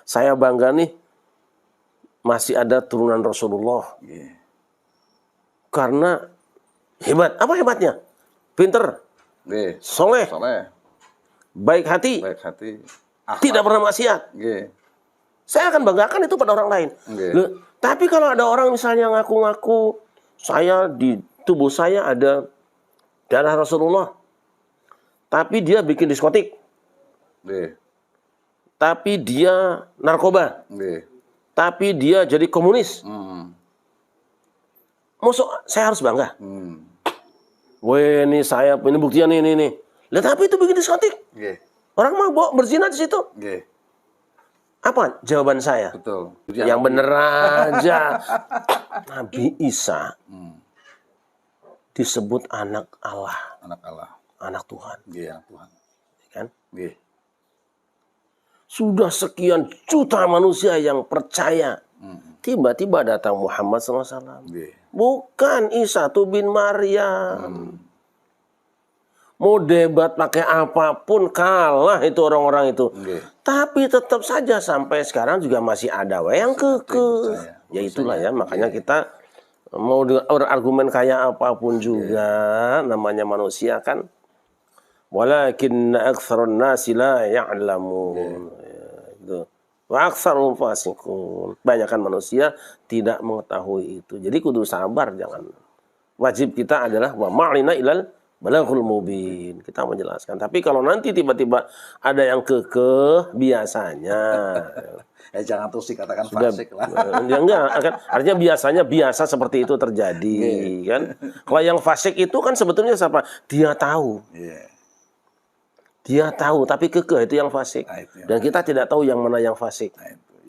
saya bangga nih masih ada turunan Rasulullah. Karena hebat. Apa hebatnya? Pinter, soleh, baik hati, tidak pernah maksiat. Saya akan banggakan itu pada orang lain. Tapi kalau ada orang misalnya ngaku-ngaku, saya di tubuh saya ada darah Rasulullah, tapi dia bikin diskotik, tapi dia narkoba, tapi dia jadi komunis. Maksud saya harus bangga. Weh, ini saya, ini buktinya nih. Lihat, tapi itu bikin diskotik. Orang mabok berzina di situ. Apa jawaban saya? Betul. Yang bener aja. Nabi Isa disebut anak Allah. Anak Allah. Anak Tuhan. Anak Tuhan. Kan? Sudah sekian juta manusia yang percaya. Tiba-tiba datang Muhammad SAW. Bukan Isa bin Maryam. Mau debat pakai apapun kalah itu orang-orang itu. Tapi tetap saja sampai sekarang juga masih ada yang kekeh. Ya itulah ya, makanya kita mau berargumen kayak apapun juga, namanya manusia kan. Walakinna aktsarun nasi la ya'lamun. Gitu. Wa aktsarun fasiqun. Banyakan manusia tidak mengetahui itu. Jadi kudu sabar, jangan. Wajib kita adalah wa ma'lina ilal balaghul mubin. Kita menjelaskan. Tapi kalau nanti tiba-tiba ada yang kekeh, biasanya jangan terus dikatakan fasik lah. Ya enggak, artinya biasa seperti itu terjadi, kan? Kalau yang fasik itu kan sebetulnya siapa? Dia tahu. Dia tahu, tapi kekeh itu yang fasik. Dan kita tidak tahu yang mana yang fasik.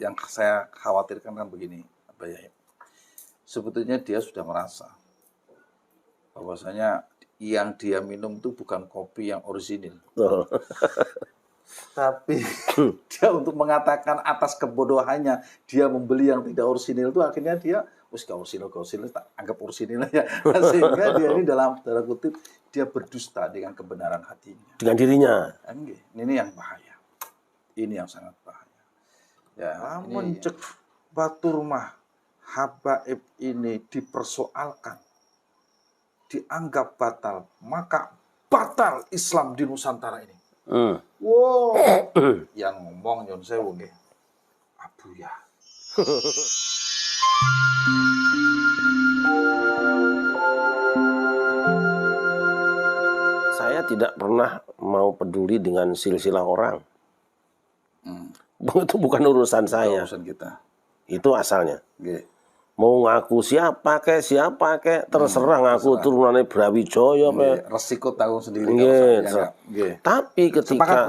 Yang saya khawatirkan kan begini, sebetulnya dia sudah merasa bahwasanya yang dia minum itu bukan kopi yang orisinil. Tapi dia untuk mengatakan atas kebodohannya dia membeli yang tidak orisinil itu akhirnya dia gak orisinil tak anggap orisinil ya. Sehingga dia ini dalam tanda kutip dia berdusta dengan kebenaran hatinya. Dengan dirinya. Ini yang bahaya. Ini yang sangat bahaya. Ya, namun cek batur mah habaib ini dipersoalkan, dianggap batal, maka batal Islam di Nusantara ini. Wow, yang ngomong nyon sewu nggih. Abuya. Saya tidak pernah mau peduli dengan silsilah orang. Itu bukan urusan saya. Urusan kita. Itu asalnya. Mau ngaku siapa kek, terserah ngaku turunannya Brawijaya resiko tanggung sendiri. Tapi ketika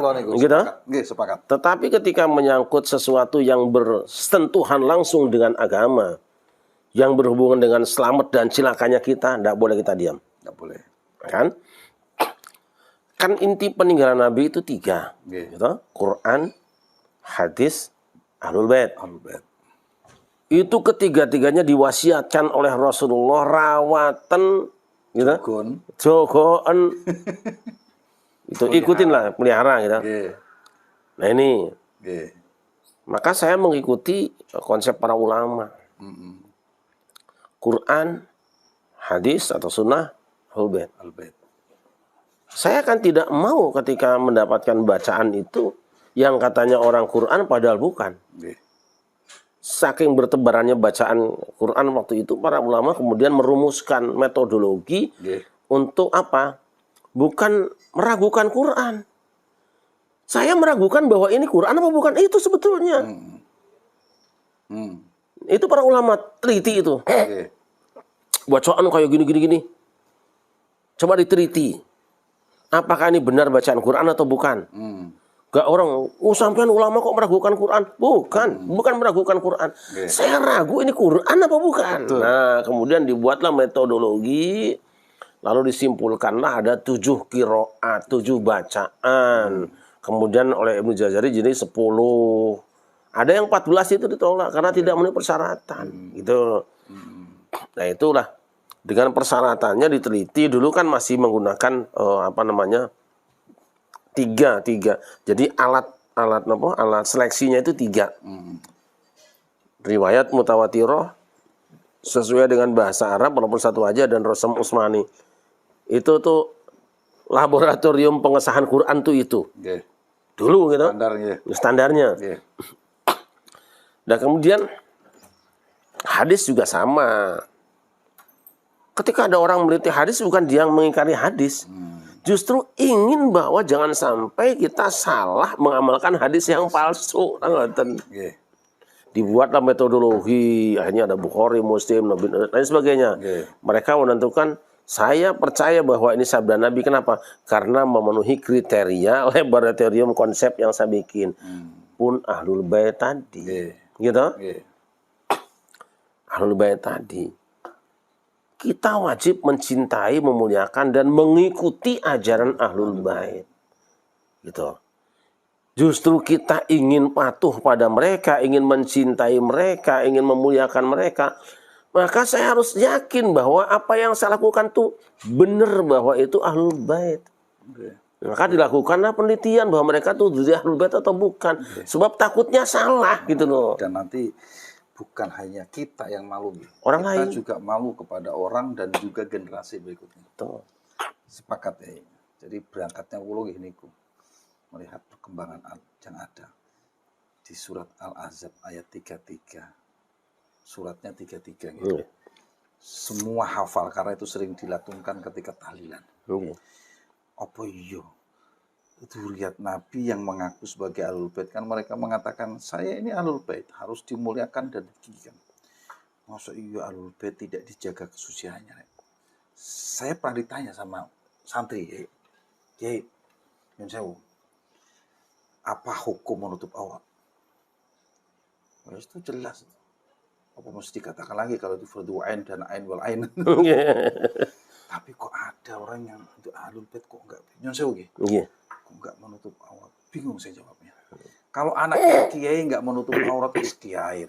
sepakat. Tetapi ketika menyangkut sesuatu yang bersentuhan langsung dengan agama, yang berhubungan dengan selamat dan cilakanya kita, tidak boleh kita diam. Tidak boleh. Kan inti peninggalan Nabi itu 3. Gitu? Quran, hadis, Ahlul Bait. Itu ketiga-tiganya diwasiatkan oleh Rasulullah rawatan gitu. Jogoan. Itu ikutin lah, pelihara gitu. Nah ini. Maka saya mengikuti konsep para ulama. Quran, hadis atau sunnah, Ahlul Bait. Saya kan tidak mau ketika mendapatkan bacaan itu yang katanya orang Quran padahal bukan. Saking bertebarannya bacaan Quran waktu itu, para ulama kemudian merumuskan metodologi untuk apa? Bukan meragukan Quran. Saya meragukan bahwa ini Quran apa bukan, itu sebetulnya. Itu para ulama teliti itu. Bacaan kayak gini. Coba diteliti. Apakah ini benar bacaan Quran atau bukan? Gak orang, sampean ulama kok meragukan Quran? Bukan meragukan Quran. Saya ragu ini Quran apa bukan? Nah, kemudian dibuatlah metodologi, lalu disimpulkanlah ada 7 qiraat, 7 bacaan. Kemudian oleh Ibnu Jazari jadi 10. Ada yang 14 itu ditolak karena tidak memenuhi persyaratan. Gitu. Nah, itulah. Dengan persyaratannya diteliti, dulu kan masih menggunakan tiga. Jadi alat alat seleksinya itu 3. Riwayat mutawatirah sesuai dengan bahasa Arab walaupun satu aja, dan Rasam Utsmani. Itu tuh laboratorium pengesahan Quran tuh itu. Okay. Dulu gitu. Standarnya. Okay. Dan kemudian hadis juga sama. Ketika ada orang meliti hadis, bukan dia yang mengingkari hadis. Justru ingin bahwa jangan sampai kita salah mengamalkan hadis yang palsu. Okay. Dibuatlah metodologi, akhirnya ada Bukhari, Muslim, Nabi, dan lain sebagainya. Okay. Mereka menentukan, saya percaya bahwa ini sabda Nabi. Kenapa? Karena memenuhi kriteria laboratorium konsep yang saya bikin. Pun Ahlul Bait tadi. Okay. Gitu? Okay. Ahlul Bait tadi. Kita wajib mencintai, memuliakan, dan mengikuti ajaran Ahlul Bait. Gitu. Justru kita ingin patuh pada mereka, ingin mencintai mereka, ingin memuliakan mereka. Maka saya harus yakin bahwa apa yang saya lakukan tuh benar, bahwa itu Ahlul Bait. Okay. Maka dilakukanlah penelitian bahwa mereka tuh dari Ahlul Bait atau bukan. Okay. Sebab takutnya salah gitu loh. Dan nanti bukan hanya kita yang malu, orang kita lain juga malu kepada orang dan juga generasi berikutnya. Betul. Sepakat ya. Jadi berangkatnya kulo gini ku melihat perkembangan yang ada di surat Al-Ahzab ayat 33. Suratnya 33 gitu. Semua hafal karena itu sering dilatunkan ketika tahlilan. Apa iya dzurriyyat Nabi yang mengaku sebagai Ahlul Bait, kan mereka mengatakan saya ini Ahlul Bait harus dimuliakan dan ditinggikan. Masa iya Ahlul Bait tidak dijaga kesuciannya? Saya pernah ditanya sama santri, Kiai, nyun sewu, apa hukum menutup aurat? Itu jelas. Apa mesti dikatakan lagi kalau itu fardu ain dan ain wal ain? Tapi kok ada orang yang untuk Ahlul Bait kok enggak? Nyun sewu nggih. Iya. Kok enggak menutup aurat? Bingung saya jawabnya. Kalau anak kiai enggak menutup aurat, kiai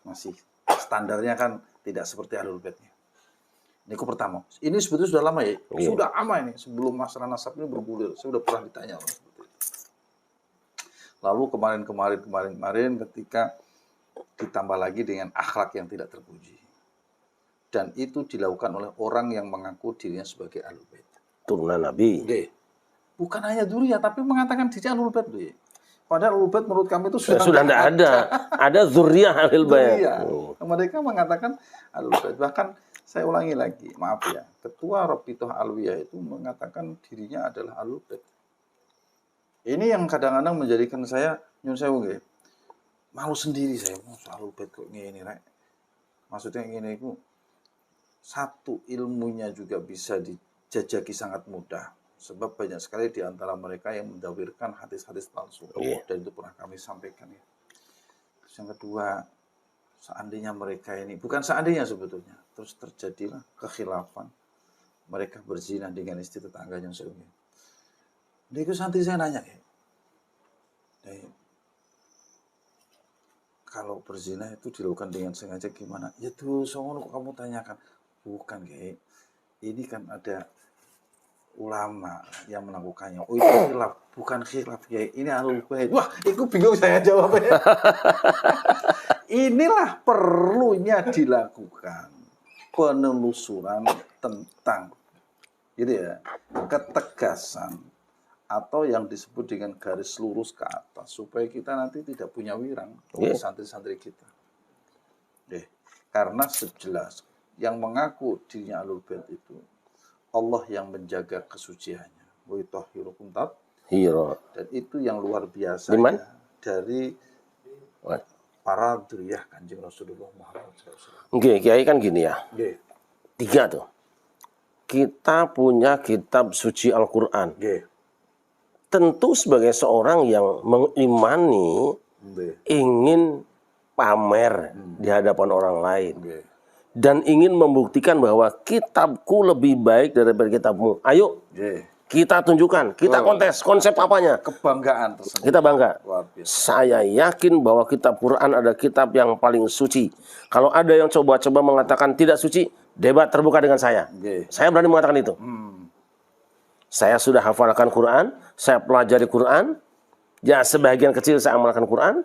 masih standarnya kan tidak seperti Ahlul Baitnya. Ini pertama. Ini sebetulnya sudah lama ya. Iya. Sudah lama ini sebelum masalah nasab ini bergulir. Saya sudah pernah ditanya orang seperti itu. Lalu kemarin ketika ditambah lagi dengan akhlak yang tidak terpuji. Dan itu dilakukan oleh orang yang mengaku dirinya sebagai Ahlul Bait. Turunan Nabi. Oke. Bukan hanya dzurriyyah, tapi mengatakan diri Ahlul Bait. Padahal Ahlul Bait menurut kami itu sudah tidak ada. Ada dzurriyyah Ahlul Bait. Mereka mengatakan Ahlul Bait. Bahkan saya ulangi lagi, maaf ya. Ketua Rabithah Alawiyah itu mengatakan dirinya adalah Ahlul Bait. Ini yang kadang-kadang menjadikan saya nyun sewu nggih. Malu sendiri saya. Ahlul Bait kok ngene rek. Maksudnya ngene iku satu ilmunya juga bisa dijajaki sangat mudah. Sebab banyak sekali di antara mereka yang mendawirkan hadis-hadis palsu. Dan itu pernah kami sampaikan ya. Terus yang kedua, seandainya mereka ini, bukan seandainya sebetulnya, terus terjadilah kekhilafan. Mereka berzina dengan istri tetangganya. Jadi itu santri saya nanya ya. Kalau berzina itu dilakukan dengan sengaja gimana? Ya tuh, soalnya kok kamu tanyakan. Bukan kayak ini kan ada ulama yang melakukannya. Oh itu khilaf, bukan khilaf ya. Ini Ahlul Bait. Wah, itu bingung saya jawabnya. Inilah perlunya dilakukan penelusuran tentang gitu ya, ketegasan atau yang disebut dengan garis lurus ke atas supaya kita nanti tidak punya wirang oleh santri-santri kita. Karena sejelas yang mengaku dirinya Ahlul Bait itu Allah yang menjaga kesuciannya. Wa yutahhirukum tathira. Dan itu yang luar biasa dari para dzurriyyah Kanjeng Rasulullah Muhammad SAW. Oke, Kiai kan gini ya. 3 tuh. Kita punya kitab suci Al-Qur'an. Tentu sebagai seorang yang mengimani ingin pamer di hadapan orang lain. Dan ingin membuktikan bahwa kitabku lebih baik daripada kitabmu. Ayo, kita tunjukkan, kita kontes, konsep apanya? Kebanggaan tersebut. Kita bangga. Saya yakin bahwa kitab Quran adalah kitab yang paling suci. Kalau ada yang coba-coba mengatakan tidak suci, debat terbuka dengan saya. Saya berani mengatakan itu. Saya sudah hafalkan Quran, saya pelajari Quran, Ya, sebagian kecil saya amalkan Quran.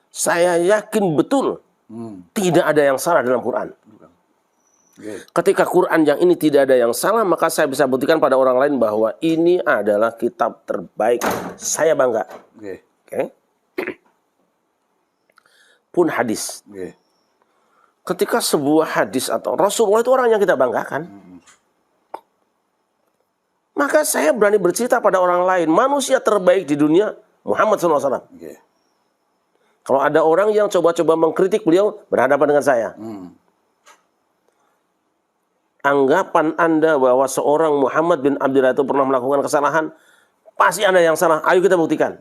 Saya yakin betul tidak ada yang salah dalam Quran. Ketika Quran yang ini tidak ada yang salah, maka saya bisa buktikan pada orang lain bahwa ini adalah kitab terbaik. Saya bangga. Oke. Pun hadis. Ketika sebuah hadis atau Rasulullah itu orang yang kita banggakan, maka saya berani bercerita pada orang lain, manusia terbaik di dunia Muhammad SAW. Kalau ada orang yang coba-coba mengkritik beliau berhadapan dengan saya, anggapan Anda bahwa seorang Muhammad bin Abdullah itu pernah melakukan kesalahan, pasti Anda yang salah. Ayo kita buktikan.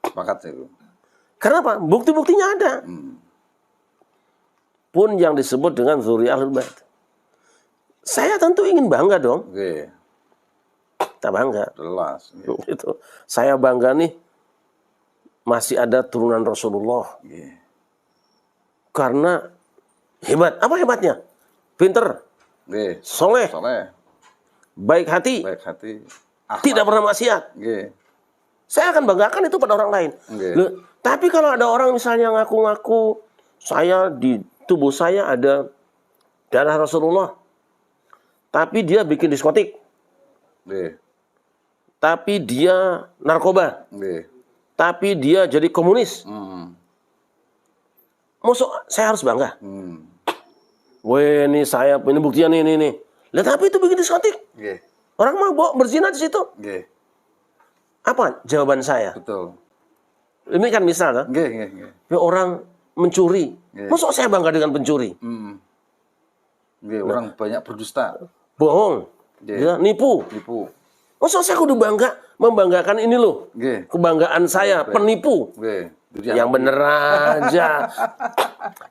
Sepakat itu. Karena apa? Bukti-buktinya ada. Pun yang disebut dengan Dzurri Ahlul Bait. Saya tentu ingin bangga dong. Kita bangga. Jelas. Itu. Saya bangga nih masih ada turunan Rasulullah. Karena hebat. Apa hebatnya? Pinter. Soleh. Baik hati. Tidak pernah maksiat. Saya akan banggakan itu pada orang lain. Loh, tapi kalau ada orang misalnya ngaku-ngaku saya di tubuh saya ada darah Rasulullah, tapi dia bikin diskotik, tapi dia narkoba, tapi dia jadi komunis, maksud saya harus bangga? Weh, ini saya, ini buktinya nih. Lihat, tapi itu bikin diskotik, orang mabok berzina di situ. Apa jawaban saya? Betul. Ini kan misal, kan? Orang mencuri. Masa saya bangga dengan pencuri? Orang banyak berdusta. Bohong. Ya, nipu. Masa saya kudu bangga membanggakan ini loh. Kebanggaan saya, penipu. Yang bener aja.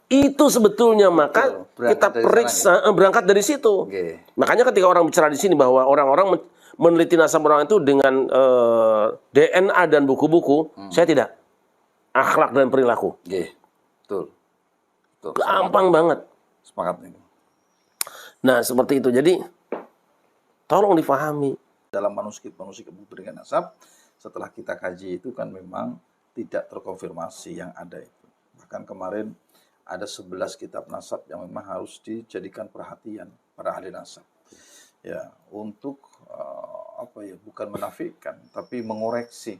Itu sebetulnya maka kita periksa berangkat dari situ. Makanya ketika orang bicara di sini bahwa orang-orang meneliti nasab orang itu dengan DNA dan buku-buku, saya tidak. Akhlak dan perilaku. Betul. Gampang banget. Sepakat ini. Nah, seperti itu. Jadi, tolong difahami. Dalam manuskrip buku dengan nasab, setelah kita kaji itu kan memang tidak terkonfirmasi yang ada itu. Bahkan kemarin ada 11 kitab nasab yang memang harus dijadikan perhatian para ahli nasab. Ya, untuk bukan menafikan, tapi mengoreksi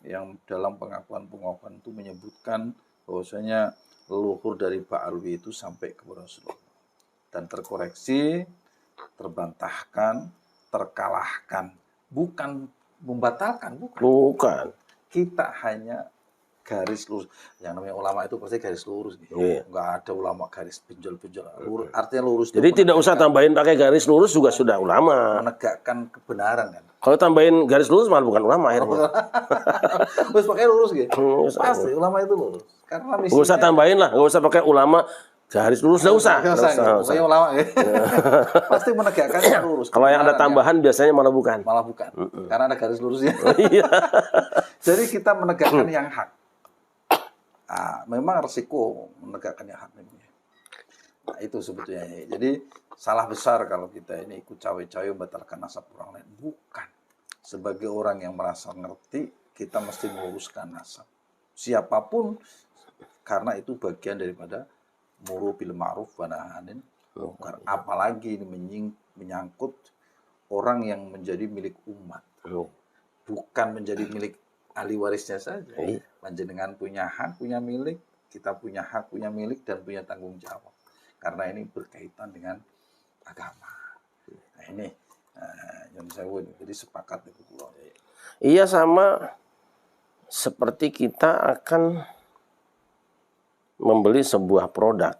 yang dalam pengakuan-pengakuan itu menyebutkan bahwasanya leluhur dari Pak Alwi itu sampai ke Rasulullah dan terkoreksi, terbantahkan, terkalahkan, bukan membatalkan, bukan. Kita hanya garis lurus. Yang namanya ulama itu pasti garis lurus. Nggak ada ulama garis benjol-benjol. Artinya lurus. Jadi tidak usah tambahin pakai garis lurus juga sudah ulama. Menegakkan kebenaran kan. Kalau tambahin garis lurus malah bukan ulama akhirnya. Terus pakai lurus gitu. Pasti ulama itu lurus. Karena misinya. Nggak usah tambahin lah, nggak usah pakai ulama garis lurus, nggak usah. Pokoknya ulama ya. Pasti menegakkan lurus. Kalau yang ada tambahan biasanya malah bukan. Karena ada garis lurusnya. Jadi kita menegakkan yang hak. Memang resiko menegakkan yang hak ini. Nah, itu sebetulnya. Jadi salah besar kalau kita ini ikut cawe-cawe membatalkan nasab orang lain. Bukan. Sebagai orang yang merasa ngerti, kita mesti meluruskan nasab. Siapapun, karena itu bagian daripada muru bil ma'ruf wa nahy 'anil munkar. Apalagi ini menyangkut orang yang menjadi milik umat. Bukan menjadi milik ahli warisnya saja. Panjenengan punya hak, punya milik, kita punya hak, punya milik, dan punya tanggung jawab. Karena ini berkaitan dengan agama. Nah ini yang saya buat. Jadi sepakat itu. Iya, sama seperti kita akan membeli sebuah produk.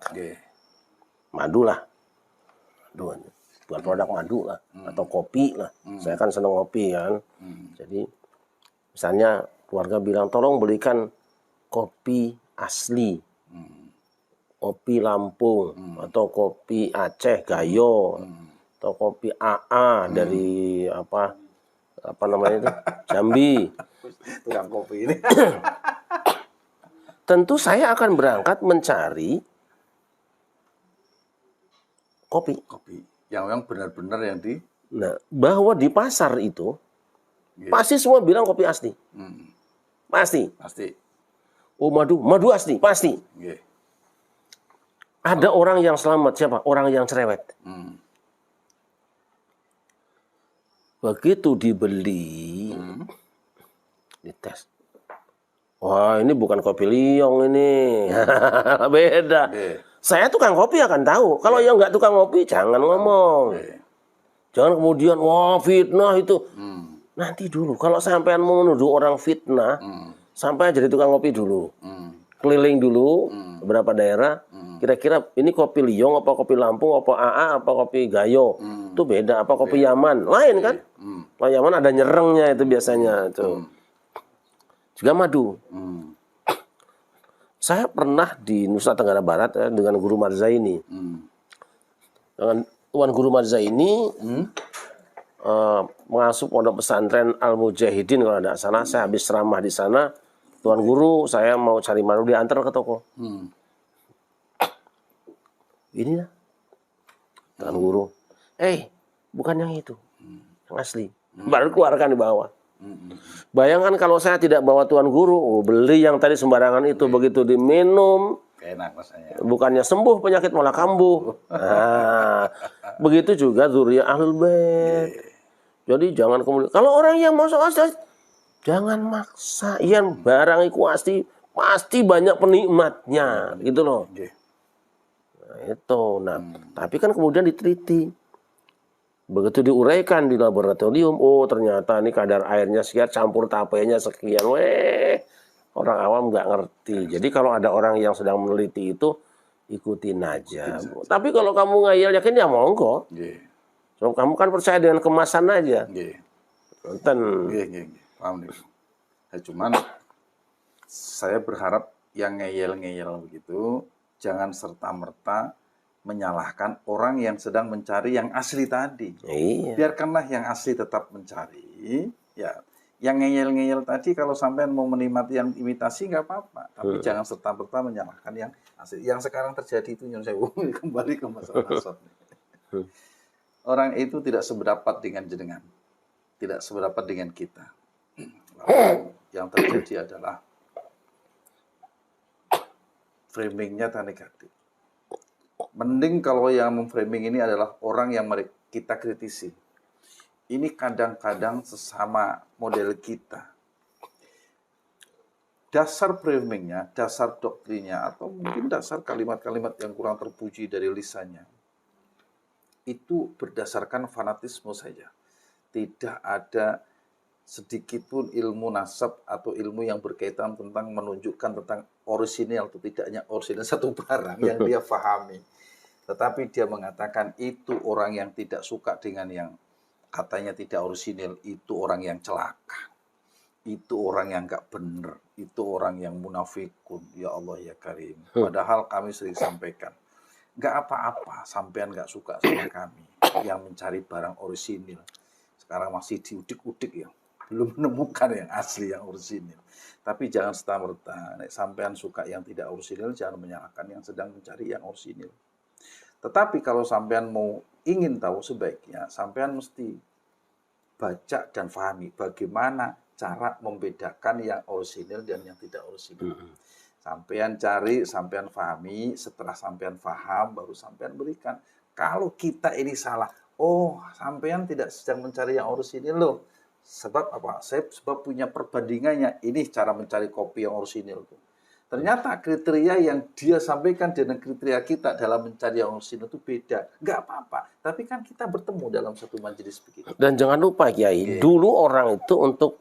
Madu lah. Buat produk madu lah. Atau kopi lah. Saya kan senang kopi kan. Jadi misalnya keluarga bilang, tolong belikan kopi asli, kopi Lampung, atau kopi Aceh Gayo, atau kopi AA dari apa namanya itu, Jambi. Tukang kopi ini. Tentu saya akan berangkat mencari kopi yang benar-benar yang di. Nah, bahwa di pasar itu pasti semua bilang kopi asli. Pasti. Pasti. Oh madu asli, pasti. Nggih. Ada orang yang selamat, siapa? Orang yang cerewet. Begitu dibeli, dites. Wah, ini bukan kopi liong ini. Beda. Saya tukang kopi akan tahu. Kalau yang nggak tukang kopi, jangan ngomong. Jangan kemudian, wah fitnah itu. Nanti dulu, kalau sampean mau menuduh orang fitnah, sampai jadi tukang kopi dulu. Keliling dulu, beberapa daerah. Kira-kira ini kopi liong, apa kopi Lampung, apa AA, apa kopi Gayo. Itu beda, apa kopi Yaman. Lain kan? Kalau Yaman ada nyerengnya itu biasanya. Itu. Juga madu. Saya pernah di Nusa Tenggara Barat ya, dengan Guru Marzaini. Dengan Tuan Guru Marzaini mengasuh pondok pesantren Al Mujahidin kalau tidak salah. Saya habis ceramah di sana. Tuan Guru, saya mau cari madu, diantar ke toko. Ini ya, Tuan Guru. Bukan yang itu, yang asli. Baru keluarkan di bawah. Bayangkan kalau saya tidak bawa Tuan Guru, beli yang tadi sembarangan itu, begitu diminum, enak rasanya. Bukannya sembuh penyakit malah kambuh. Nah, begitu juga zuriyah Ahlul Bait. Jadi jangan kemudian, kalau orang yang masuk asli, jangan maksa. Yang barang itu pasti banyak penikmatnya, gitu loh. Nah, itu. Nah, tapi kan kemudian diteliti. Begitu diuraikan di laboratorium, oh ternyata ini kadar airnya sekian, campur tapenya sekian. Orang awam nggak ngerti. Jadi kalau ada orang yang sedang meneliti itu, ikutin aja. Tapi kalau kamu ngayal yakin, ya monggo. So, kamu kan percaya dengan kemasan aja. Paham nih. Cuman saya berharap yang ngeyel-ngeyel begitu jangan serta-merta menyalahkan orang yang sedang mencari yang asli tadi. Biarkanlah yang asli tetap mencari. Ya, yang ngeyel-ngeyel tadi kalau sampean mau menikmati yang imitasi nggak apa-apa. Tapi jangan serta-merta menyalahkan yang asli. Yang sekarang terjadi itu nyun sewu, kembali ke masalah nasab. Orang itu tidak seberapa dengan jenengan, tidak seberapa dengan kita. Lalu yang terjadi adalah framingnya tak negatif. Mending kalau yang memframing ini adalah orang yang kita kritisi. Ini kadang-kadang sesama model kita. Dasar framingnya, dasar doktrinnya, atau mungkin dasar kalimat-kalimat yang kurang terpuji dari lisannya, itu berdasarkan fanatisme saja. Tidak ada sedikit pun ilmu nasab atau ilmu yang berkaitan tentang menunjukkan tentang orisinil atau tidaknya orisinil satu barang yang dia fahami. Tetapi dia mengatakan itu orang yang tidak suka dengan yang katanya tidak orisinil, itu orang yang celaka. Itu orang yang nggak benar. Itu orang yang munafikun. Ya Allah ya Karim. Padahal kami sering sampaikan, nggak apa-apa sampean nggak suka sama kami yang mencari barang orisinil. Sekarang masih diudik-udik ya. Belum menemukan yang asli, yang orisinil. Tapi jangan serta-merta sampean suka yang tidak orisinil, jangan menyalahkan yang sedang mencari yang orisinil. Tetapi kalau sampean mau ingin tahu sebaiknya, sampean mesti baca dan pahami bagaimana cara membedakan yang orisinil dan yang tidak orisinil. Sampean cari, sampean pahami, setelah sampean paham, baru sampean berikan. Kalau kita ini salah, oh sampean tidak sedang mencari yang orisinil loh. Sebab apa? Sebab punya perbandingannya. Ini cara mencari kopi yang orisinil tuh. Ternyata kriteria yang dia sampaikan dengan kriteria kita dalam mencari yang orisinil itu beda. Nggak apa-apa. Tapi kan kita bertemu dalam satu majelis begitu. Dan jangan lupa Kiai, dulu orang itu untuk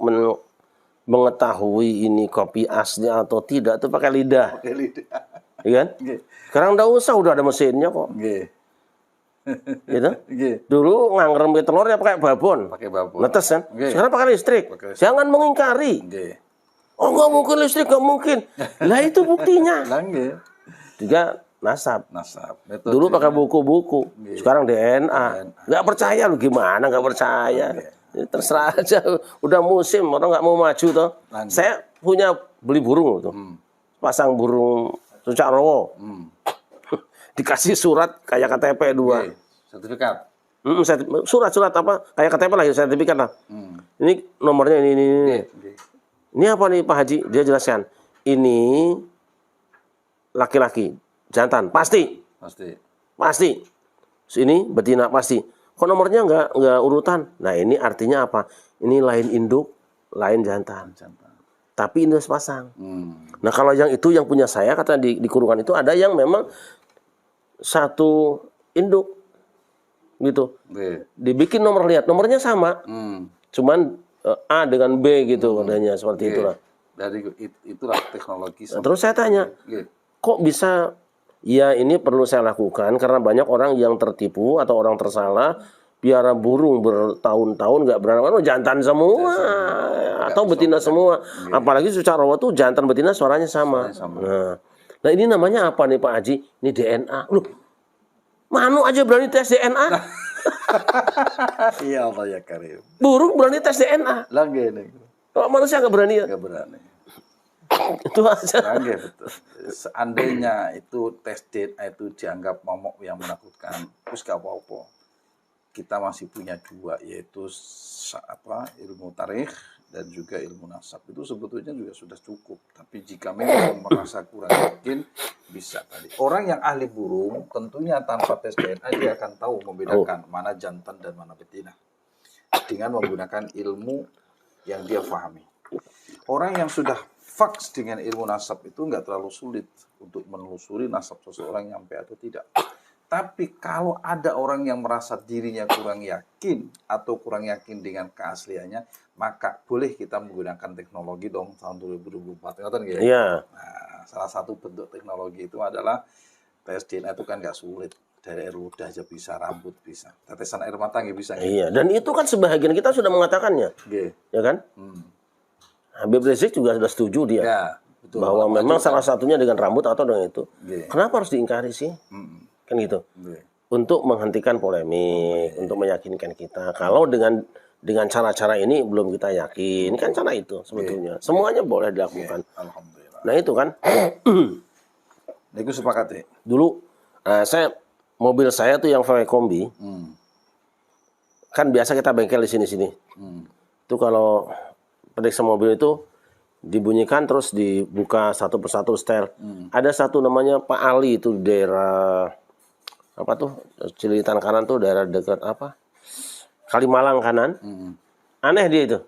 mengetahui ini kopi asli atau tidak itu pakai lidah. Pakai lidah. Iya kan? Sekarang nggak usah, udah ada mesinnya kok. Gitu? Dulu ngangrem telur ya pakai babon. Pakai babon. Netes kan? Sekarang pakai listrik. Jangan mengingkari. Oh nggak mungkin listrik, nggak mungkin. Lah itu buktinya. Juga nasab. Dulu pakai buku-buku. Sekarang DNA. Nggak percaya lu gimana? Nggak percaya. Terserah aja. Udah musim orang nggak mau maju toh. Saya punya beli burung tuh. Pasang burung cucak rowo. Dikasih surat kayak KTP 2. Sertifikat. Surat apa? Kayak KTP lah, sertifikat lah. Ini nomornya ini. Ini apa nih Pak Haji? Dia jelaskan. Ini laki-laki, jantan, pasti. Pasti. Ini betina pasti. Kok nomornya nggak urutan? Nah ini artinya apa? Ini lain induk, lain jantan. Tapi ini sepasang. Nah kalau yang itu yang punya saya, kata di kurungan itu ada yang memang satu induk. Gitu. Dibikin nomor, lihat nomornya sama. Cuman A dengan B gitu adanya, seperti itulah. Dari itulah teknologi. Nah, terus saya tanya, kok bisa? Ya ini perlu saya lakukan karena banyak orang yang tertipu atau orang tersalah, piara burung bertahun-tahun nggak beranak, jantan semua atau betina semua. Apalagi secara rawat tuh jantan betina suaranya sama. Nah ini namanya apa nih Pak Haji? Ini DNA. Loh, manu aja berani tes DNA? Iya Allah ya Karim. Burung berani tes DNA. Lagi nih. Kalau manusia nggak berani ya? Nggak berani. Itu aja. Lagi betul. Seandainya itu tes DNA itu dianggap momok yang menakutkan, terus gak apa-apa. Kita masih punya dua, yaitu ilmu tarikh dan juga ilmu nasab. Itu sebetulnya juga sudah cukup. Tapi jika memang merasa kurang yakin, bisa tadi. Orang yang ahli burung tentunya tanpa tes DNA dia akan tahu membedakan mana jantan dan mana betina dengan menggunakan ilmu yang dia pahami. Orang yang sudah faks dengan ilmu nasab itu nggak terlalu sulit untuk menelusuri nasab seseorang nyampe atau tidak. Tapi kalau ada orang yang merasa dirinya kurang yakin atau kurang yakin dengan keasliannya, maka boleh kita menggunakan teknologi dong tahun 2024. Gitu? Iya. Nah, salah satu bentuk teknologi itu adalah tes DNA itu kan nggak sulit. Dari air ludah aja bisa, rambut bisa, tetesan air mata nggak bisa. Iya, dan itu kan sebahagian kita sudah mengatakannya. Ya kan? Habib Rizik juga sudah setuju dia. Ya, betul. Bahwa memang salah satunya dengan rambut atau dengan itu. Kenapa harus diingkari sih? Kan gitu. Untuk menghentikan polemik, untuk meyakinkan kita. Kalau dengan cara-cara ini belum kita yakin, kan cara itu sebetulnya. Semuanya boleh dilakukan. Alhamdulillah. Nah itu kan. Aku sepakat ya. Dulu mobil saya tuh yang VW Kombi. Kan biasa kita bengkel di sini-sini. Itu kalau periksa mobil itu dibunyikan terus dibuka satu persatu setel. Ada satu namanya Pak Ali itu di daerah apa tuh Cililitan kanan tuh daerah dekat apa Kalimalang kanan. Aneh dia itu.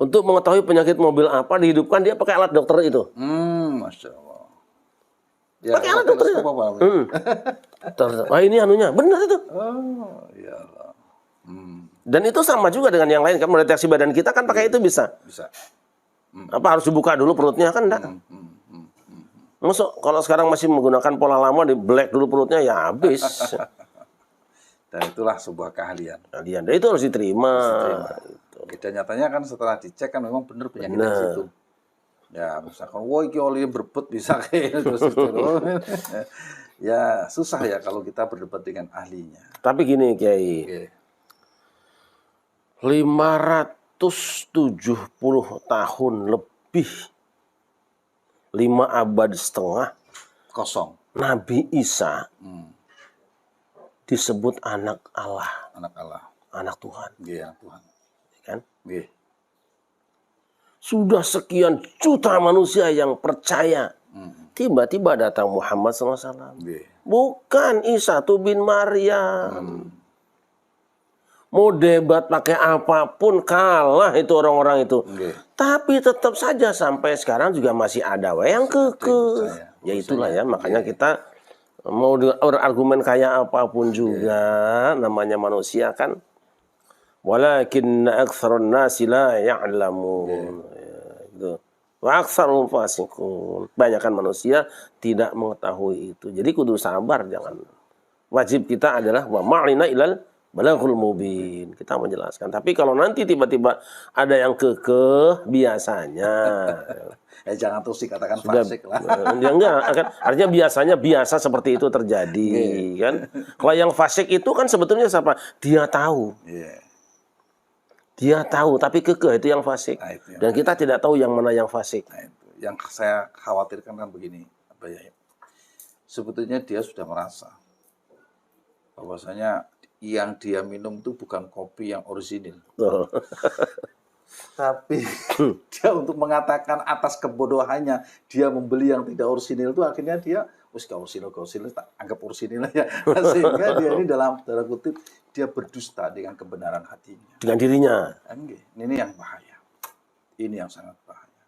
Untuk mengetahui penyakit mobil apa dihidupkan dia pakai alat dokter itu. Masya Allah. Ya, pakai alat dokter itu. Wah ini anunya benar itu. Oh ya Allah. Dan itu sama juga dengan yang lain kan mendeteksi badan kita kan pakai itu bisa. Apa harus dibuka dulu perutnya kan enggak? Masuk kalau sekarang masih menggunakan pola lama di black dulu perutnya ya habis. Dan itulah sebuah keahlian. Dan itu harus diterima. Dan nyatanya kan setelah dicek kan memang benar penyakit di situ. Ya misalkan, wah iki oli berbet bisa kayak terus ya susah ya kalau kita berdebat dengan ahlinya. Tapi gini Kiai. 570 tahun lebih 5 abad setengah kosong Nabi Isa disebut anak Allah, anak Tuhan. Iya, Tuhan. Kan? Iya. Sudah sekian juta manusia yang percaya. Tiba-tiba datang Muhammad SAW. Bukan Isa bin Maryam. Mau debat pakai apapun kalah itu orang-orang itu. Tapi tetap saja sampai sekarang juga masih ada yang kekeh. Ya itulah ya, makanya kita mau argumen kayak apapun juga namanya manusia kan. Walakin aktsarun nasi la ya'lamun. Gitu. Wa aktsaruhum fasiqun. Kebanyakan manusia tidak mengetahui itu. Jadi kudu sabar, jangan. Wajib kita adalah wa ma'lina ilal balaghul mubin. Kita menjelaskan. Tapi kalau nanti tiba-tiba ada yang kekeh biasanya jangan terus dikatakan fasik lah. Ya enggak, artinya biasa seperti itu terjadi kan. Kalau yang fasik itu kan sebetulnya siapa? Dia tahu. Dia tahu tapi kekeh itu yang fasik. Dan kita tidak tahu yang mana yang fasik. Yang saya khawatirkan kan begini, sebetulnya dia sudah merasa bahwasanya yang dia minum itu bukan kopi yang orisinil. Tapi dia untuk mengatakan atas kebodohannya dia membeli yang tidak orisinil itu akhirnya dia gak orisinil tak anggap orisinil ya. Sehingga dia ini dalam tanda kutip dia berdusta dengan kebenaran hatinya. Dengan dirinya. Ini yang bahaya. Ini yang sangat bahaya.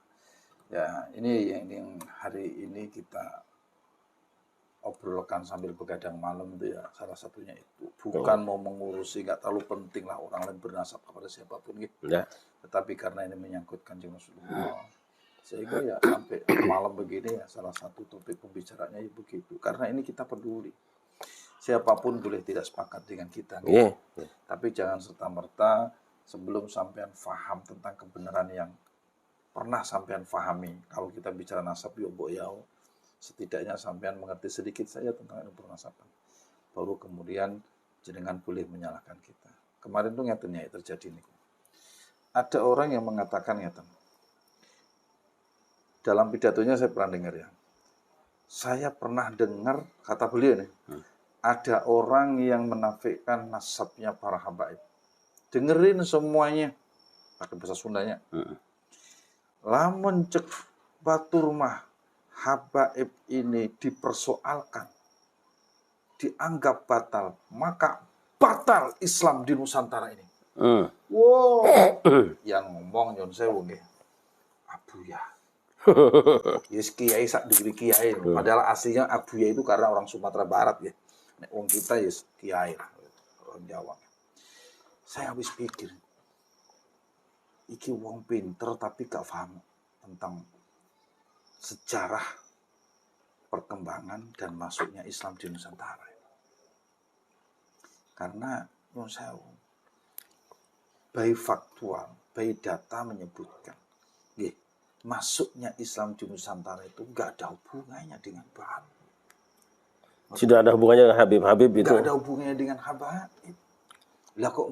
Ya, ini yang hari ini kita obrolkan sambil begadang malam itu ya salah satunya itu. Bukan mau mengurusi, nggak terlalu penting lah orang lain bernasab kepada siapapun gitu. Ya. Tetapi karena ini menyangkut Kanjeng Rasulullah, sehingga ya sampai malam begini ya salah satu topik pembicaranya ya begitu. Karena ini kita peduli. Siapapun boleh tidak sepakat dengan kita. Gitu. Tapi jangan serta-merta sebelum sampean faham tentang kebenaran yang pernah sampean fahami. Kalau kita bicara nasab yoboyau, setidaknya sampean mengerti sedikit saja tentang ilmu pernasaban. Baru kemudian jenengan boleh menyalahkan kita. Kemarin tuh ngeten ya terjadi nih. Ada orang yang mengatakan ngeten. Dalam pidatonya saya pernah dengar ya. Saya pernah dengar kata beliau nih. Ada orang yang menafikan nasabnya para habaib. Dengerin semuanya. Pakai bahasa Sundanya. Lamun cek batur mah habaib ini dipersoalkan, dianggap batal, maka batal Islam di Nusantara ini. Wow, yang ngomong nyon sewu nggih, Abuya. Yes kiai sak diri kiai, padahal aslinya Abuya itu karena orang Sumatera Barat ya. Nek wong kita yes kiai lah, orang Jawa. Saya habis pikir, iki wong pinter tapi gak paham tentang sejarah perkembangan dan masuknya Islam di Nusantara. Karena baik faktual, baik data menyebutkan, masuknya Islam di Nusantara itu nggak ada hubungannya dengan bahan. Tidak ada hubungannya dengan Habib-Habib itu. Nggak ada hubungannya dengan Habib. Lah kok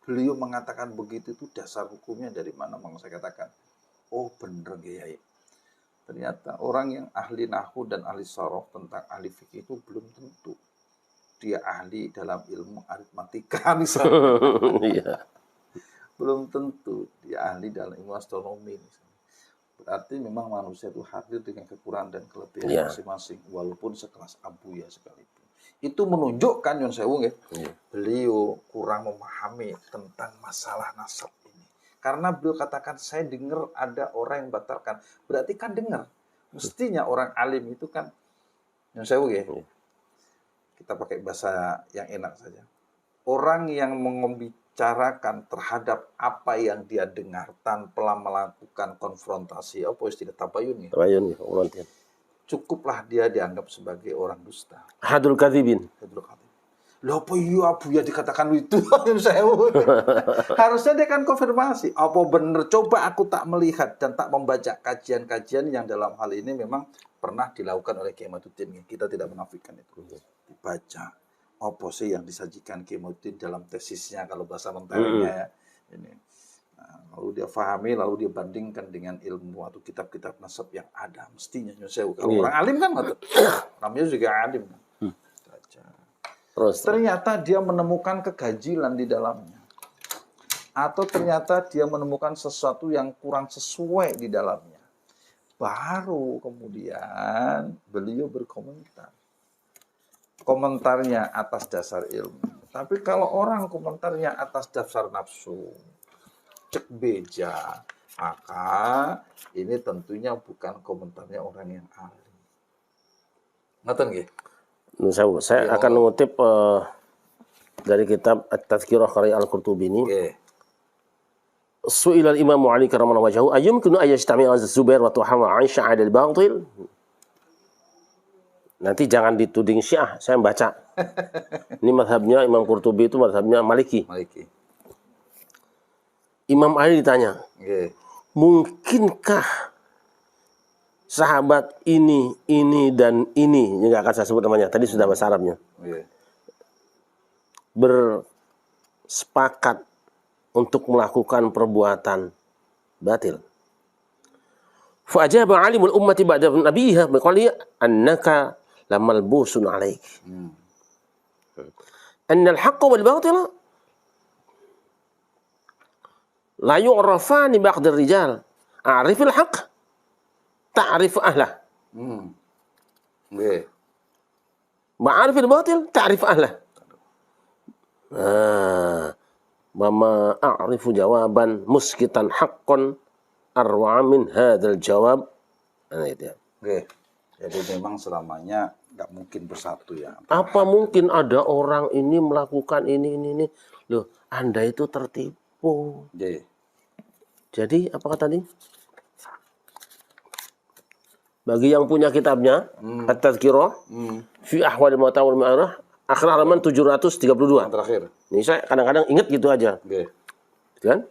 beliau mengatakan begitu itu dasar hukumnya dari mana? Mang saya katakan, oh bener Kiai. Ternyata orang yang ahli nahwu dan ahli sorof tentang ahli fikih itu belum tentu dia ahli dalam ilmu aritmatika misalnya. Belum tentu dia ahli dalam ilmu astronomi misalnya. Berarti memang manusia itu hadir dengan kekurangan dan kelebihan masing-masing walaupun sekelas Abuya sekalipun. Itu menunjukkan Yon Sewu beliau kurang memahami tentang masalah nasab. Karena beliau katakan, saya dengar ada orang yang batalkan. Berarti kan dengar. Mestinya orang alim itu kan, yang saya kita pakai bahasa yang enak saja. Orang yang membicarakan terhadap apa yang dia dengar tanpa melakukan konfrontasi, apa istilah tabayun ya? Tabayun ya, cukuplah dia dianggap sebagai orang dusta. Hadul kadzibin. Loh apa iya Abuya dikatakan itu? Harusnya dia kan konfirmasi. Apa benar? Coba aku tak melihat dan tak membaca kajian-kajian yang dalam hal ini memang pernah dilakukan oleh Kiai Imaduddin. Kita tidak menafikan itu. Dibaca. Apa sih yang disajikan Kiai Imaduddin dalam tesisnya kalau bahasa menternya ya. Ini. Nah, lalu dia fahami, lalu dia bandingkan dengan ilmu atau kitab-kitab nasab yang ada. Mestinya kalau orang alim kan namanya juga alim. Terus, ternyata dia menemukan keganjilan di dalamnya. Atau ternyata dia menemukan sesuatu yang kurang sesuai di dalamnya. Baru kemudian beliau berkomentar. Komentarnya atas dasar ilmu. Tapi kalau orang komentarnya atas dasar nafsu, cek beja, maka ini tentunya bukan komentarnya orang yang ahli. Ngerti nggih? Saya akan mengutip dari kitab At-Tazkirah karya Al-Qurtubi ini. Su'ila al-Imam Ali karramallahu wajhahu ayyumkinu ayyajtami'a az-Zubair wa Tuhama 'Aisyah 'ala al-batil. Nanti jangan dituding Syiah, saya baca. Ini mazhabnya Imam Qurtubi itu mazhabnya Maliki. Imam Ali ditanya, mungkinkah sahabat ini, dan ini nggak akan saya sebut namanya. Tadi sudah bahasa Arabnya. Bersepakat untuk melakukan perbuatan batil. Fa'ajaba alimul ummati ba'da nabiyha biqali annaka lamalbusun alaik. Anna al-haqqa wal batila La yu'rafani ba'da rijal. A'rifil haqq ta'rif ahlah. Nggih. Ma'arifil batil ta'rif ahlah. Mama a'rifu jawaban muskitan haqqan arwa min hadzal jawab. Nah, itu ya. Oke. Jadi memang selamanya nggak mungkin bersatu ya. Apa mungkin ada orang ini melakukan ini. Loh, Anda itu tertipu. Jadi apa kata tadi? Bagi yang punya kitabnya, At-Tadhkirah fi Ahwal Mauta wal Ma'arah, akhir halaman 732. Yang terakhir. Ini saya kadang-kadang ingat gitu aja. Oke. Kan?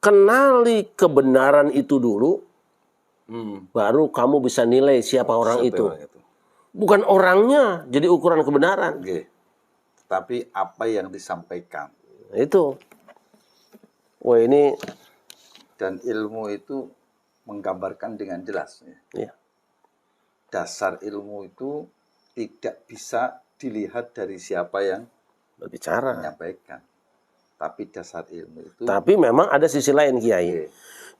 Kenali kebenaran itu dulu, baru kamu bisa nilai siapa orang itu. Bukan orangnya jadi ukuran kebenaran. Oke. Tapi apa yang disampaikan. Itu. Wah ini. Dan ilmu itu menggambarkan dengan jelas. Ya. Dasar ilmu itu tidak bisa dilihat dari siapa yang berbicara, menyampaikan. Tapi dasar ilmu itu. Tapi memang ada sisi lain, Kiai.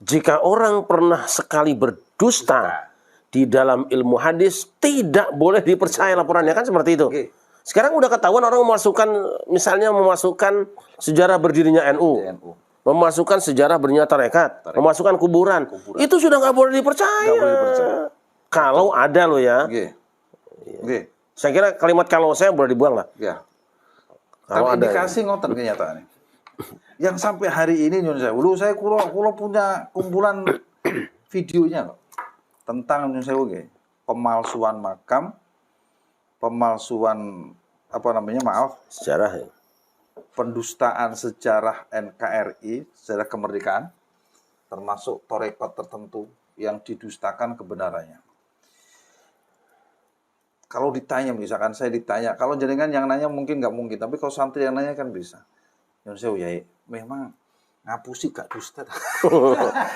Jika orang pernah sekali berdusta di dalam ilmu hadis, tidak boleh dipercaya laporannya, kan seperti itu. Sekarang udah ketahuan orang memasukkan sejarah berdirinya NU. Memasukkan sejarah berdirinya tarekat. Memasukkan kuburan. Itu sudah nggak boleh dipercaya. Kalau ada loh ya. Saya kira kalimat kalau saya boleh dibuang lah. Kalau tapi indikasi ngoten kenyataannya. Yang sampai hari ini nyun sewu, saya kulo punya kumpulan videonya kok tentang nyun sewu pemalsuan makam, pemalsuan sejarah ya. Pendustaan sejarah NKRI, sejarah kemerdekaan, termasuk torekot tertentu yang didustakan kebenarannya. Kalau ditanya, misalkan saya ditanya, kalau jenengan yang nanya mungkin nggak mungkin, tapi kalau santri yang nanya kan bisa. Yang saya ya, memang ngapusi gak dusta.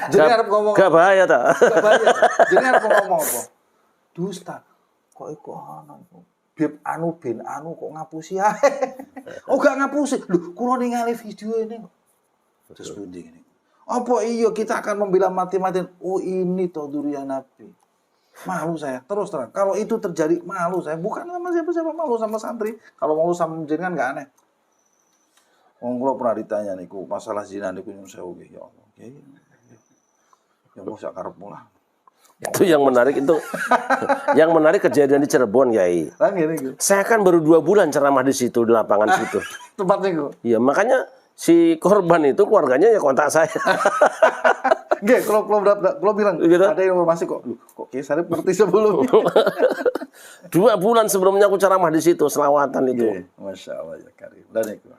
Jadi harap ngomong. Gak bahaya tak? Gak bahaya. Jadi harap ngomong apa? Dusta. Kok iku ana iku. Bib anu bin anu kok ngapusi ae. Oh gak ngapusi. Lho, kula ningali video ini kok. Terus pundi ini. Apa iya kita akan membela mati-matian? Oh ini toh durian Nabi. Malu saya, terus terang. Kalau itu terjadi, malu saya. Bukan sama siapa-siapa, malu sama santri. Kalau malu sama jenengan nggak aneh. Kalau pernah ditanya niku masalah zina niku nyun sewu ya Allah. Ya mau sak karepmu lah. Itu yang menarik itu. Yang menarik kejadian di Cirebon, Yai. Saya kan baru 2 bulan ceramah di situ, di lapangan situ. Tempatnya niku. Iya, makanya si korban itu keluarganya ya kontak saya. Nggih, kalau bilang gitu? Ada informasi kok. Kok Kiai Sarip ngerti sebelumnya. 2 bulan sebelumnya aku ceramah di situ, selawatan itu. Masya Allah ya Karim. Dan itu.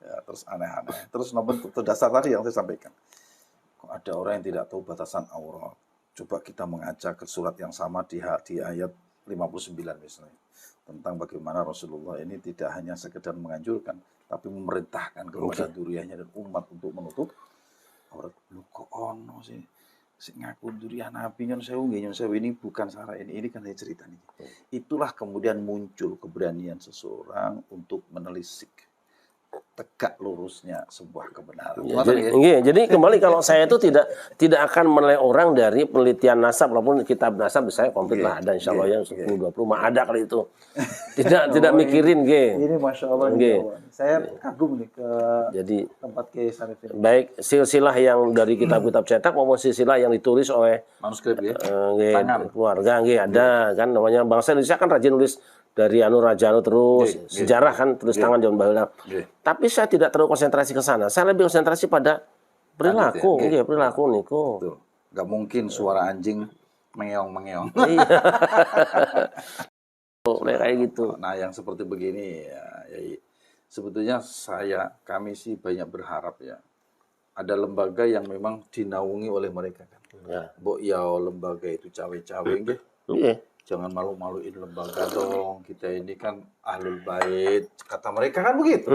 Ya, terus aneh-aneh. Terus nomor dasar tadi yang saya sampaikan. Kok ada orang yang tidak tahu batasan aurat. Coba kita mengajak ke surat yang sama di ayat 59 misalnya. Tentang bagaimana Rasulullah ini tidak hanya sekedar menganjurkan, tapi memerintahkan kepada duriannya dan umat untuk menutup aurat. Lu kok ono sih? Ngaku durian Nabi nyun sewu ini bukan sarah ini kan hanya cerita nih. Itulah kemudian muncul keberanian seseorang untuk menelisik tegak lurusnya sebuah kebenaran. Ya, jadi kembali kalau saya itu tidak akan menilai orang dari penelitian nasab walaupun kitab nasab saya komplit lah ada insyaallah yang 10-20 mah ada kali itu. Tidak mikirin Ini Masya Allah. Saya kagum nih ke tempat Kiai Sarip ini. Baik silsilah yang dari kitab-kitab cetak maupun silsilah yang ditulis oleh manuskrip keluarga ada kan namanya bangsa Indonesia kan rajin nulis dari Rajano terus sejarah kan tulis tangan John Bahula. Tapi saya tidak terlalu konsentrasi ke sana. Saya lebih konsentrasi pada perilaku, perilaku niku. Gak mungkin suara anjing mengeong-mengeong. Iya. Kayak gitu. Nah, yang seperti begini ya sebetulnya kami sih banyak berharap ya. Ada lembaga yang memang dinaungi oleh mereka kan. Mbok ya lembaga itu cawe-cawe nggih. Jangan malu-maluin lembaga dong. Kita ini kan ahlul bait. Kata mereka kan begitu.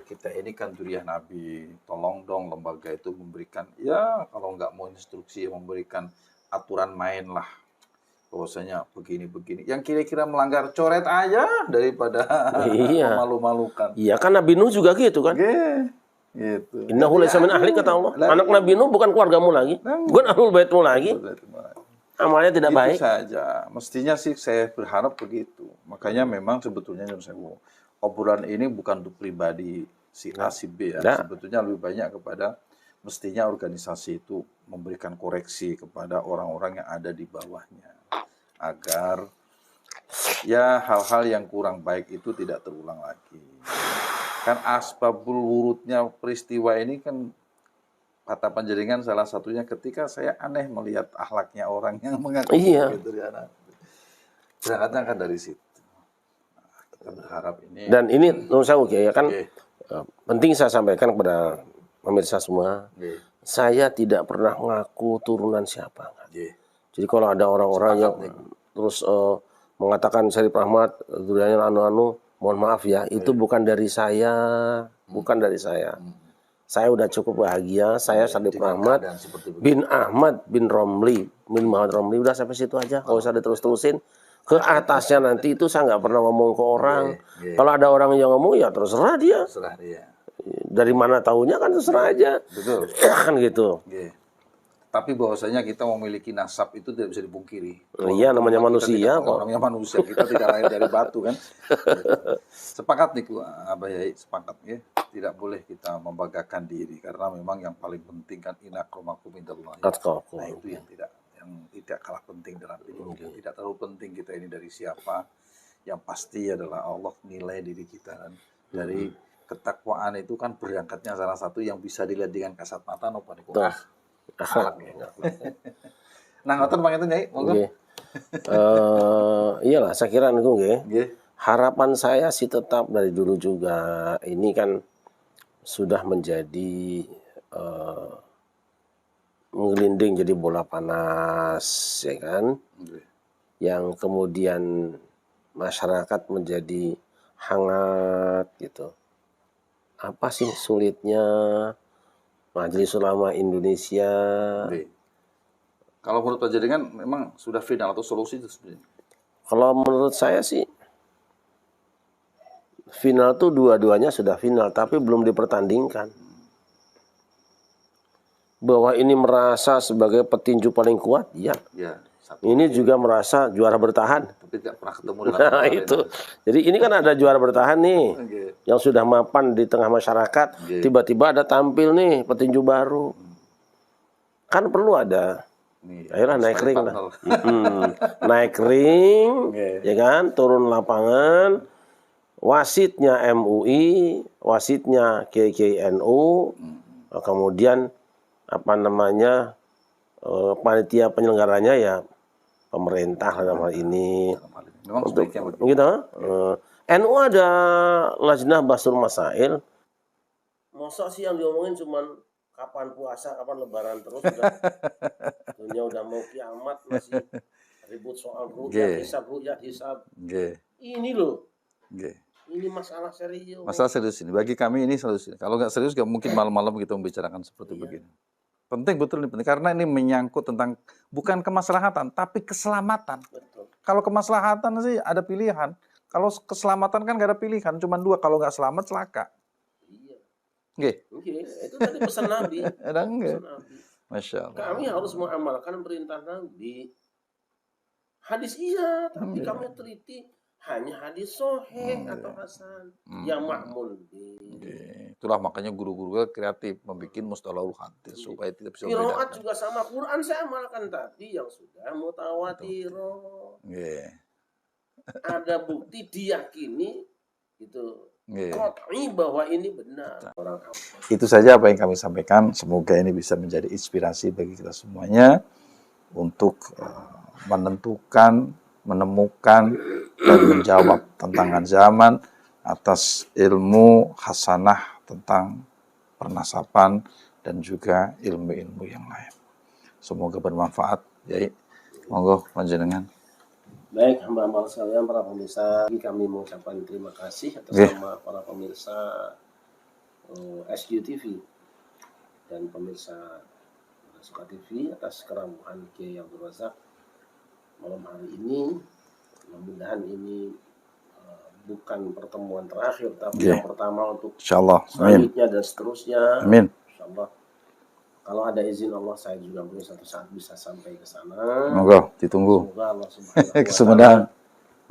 Kita ini kan durian Nabi. Tolong dong lembaga itu memberikan, ya kalau nggak mau instruksi, memberikan aturan main lah. bahwasanya begini-begini. Yang kira-kira melanggar coret aja daripada Iya. memalu-malukan. Iya kan Nabi Nuh juga gitu kan. Gitu. Innahu laysa min ahli kata Allah. Anak Nabi Nuh bukan keluargamu lagi, bukan ahlul baitmu lagi. Amalnya tidak baik. Itu saja. Mestinya sih saya berharap begitu. Makanya memang sebetulnya obrolan ini bukan untuk pribadi si A, si B ya. Sebetulnya lebih banyak kepada mestinya organisasi itu memberikan koreksi kepada orang-orang yang ada di bawahnya. Agar ya hal-hal yang kurang baik itu tidak terulang lagi. Kan asbabul wurudnya peristiwa ini kan kata panjenengan salah satunya ketika saya aneh melihat akhlaknya orang yang mengaku begitu ya. Berangkatnya kan dari situ. Kita berharap ini. Dan ini menurut saya ya kan penting saya sampaikan kepada pemirsa semua. Saya tidak pernah ngaku turunan siapa. Jadi kalau ada orang-orang yang terus mengatakan Syarif Rahmat duriannya anu-anu, mohon maaf ya, itu bukan dari saya, bukan dari saya. Saya udah cukup bahagia, saya Syarif Rahmat bin Ahmad bin Romli, bin Muhammad Romli, udah sampai situ aja, nggak usah diterus-terusin. Ke atasnya nanti itu saya nggak pernah ngomong ke orang. Kalau ada orang yang ngomong ya terserah dia. Dari mana taunya kan terserah aja. Betul. Kan gitu. Tapi bahwasanya kita memiliki nasab itu tidak bisa dipungkiri. Iya, namanya manusia kok. Namanya manusia, kita tidak lahir dari batu kan. Sepakat nih Abah Yai, sepakat ya. Tidak boleh kita membanggakan diri karena memang yang paling penting kan inakramakum indallah. Nah, itu yang tidak kalah penting dalam hidup. Tidak terlalu penting kita ini dari siapa. Yang pasti adalah Allah nilai diri kita kan. Dari ketakwaan itu kan berangkatnya salah satu yang bisa dilihat dengan kasat mata nopo niku. Nah, ngoten Bang itu Nyai, monggo. Iyalah saya kira niku nggih. Harapan saya sih tetap dari dulu juga ini kan sudah menjadi menggelinding jadi bola panas ya kan. Yang kemudian masyarakat menjadi hangat gitu. Apa sih sulitnya Majelis Ulama Indonesia? Kalau menurut panjenengan memang sudah final atau solusi itu sebenarnya? Kalau menurut saya sih final tuh dua-duanya sudah final tapi belum dipertandingkan. Bahwa ini merasa sebagai petinju paling kuat, ya. Ini juga merasa juara bertahan. Tapi tidak pernah ketemu Nah itu. Jadi ini kan ada juara bertahan nih. Yang sudah mapan di tengah masyarakat. Tiba-tiba ada tampil nih petinju baru. Kan perlu ada. Ayolah naik ring lah. Naik ring. Ya kan. Turun lapangan. Wasitnya MUI. Wasitnya KKNU. Kemudian apa namanya. Panitia penyelenggaranya ya pemerintah dalam hal ini. Memang untuk gitu. NU ada Lajnah Basul Masail. Masa sih yang diomongin cuman kapan puasa, kapan lebaran terus dunia udah mau kiamat masih ribut soal ru'yat hisab. Ini loh. Ini masalah serius. Masalah serius ini. Bagi kami ini serius. Kalau nggak serius nggak mungkin malam-malam kita membicarakan seperti begini. Penting betul ini penting karena ini menyangkut tentang bukan kemaslahatan tapi keselamatan. Betul. Kalau kemaslahatan sih ada pilihan. Kalau keselamatan kan nggak ada pilihan, cuma dua. Kalau nggak selamat celaka. Iya. Itu tadi pesan Nabi. Pesan Nabi. Masya Allah. Kami harus mengamalkan perintah Nabi. Hadis iya, tapi kami teliti hanya hadis sahih atau hasan yang makmul. Itulah makanya guru-guru kreatif membuat mustalahul hadis supaya tidak bisa membedakan. Qiraat juga sama Quran saya amalkan tadi yang sudah mutawatir. Ada bukti diyakini itu qat'i bahwa ini benar. Itu saja apa yang kami sampaikan. Semoga ini bisa menjadi inspirasi bagi kita semuanya untuk menentukan, menemukan dan menjawab tantangan zaman atas ilmu hasanah tentang pernasaban dan juga ilmu-ilmu yang lain. Semoga bermanfaat. Jadi, monggo panjenengan. Baik, hamba-hamba sekalian, para pemirsa, kami mengucapkan terima kasih atas nama para pemirsa SQTV dan pemirsa Suka TV atas keramuan Kiai Abdul Razak malam hari ini. Mudah-mudahan ini bukan pertemuan terakhir, tapi yang pertama untuk insyaallah. selanjutnya dan seterusnya. Amin. Insyaallah. Kalau ada izin Allah, saya juga mungkin satu saat bisa sampai ke sana. Semoga ditunggu. Semoga Allah Subhanahu wa Kemudahan. Ta'ala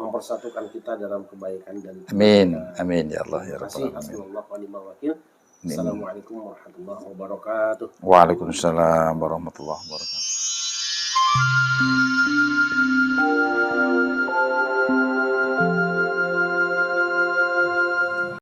mempersatukan kita dalam kebaikan dan Amin. Amin ya Allah ya Terima rabbal kasih. alamin. Hasbunallahu wa ni'mal wakil. Assalamualaikum warahmatullahi wabarakatuh. Waalaikumsalam warahmatullahi wabarakatuh.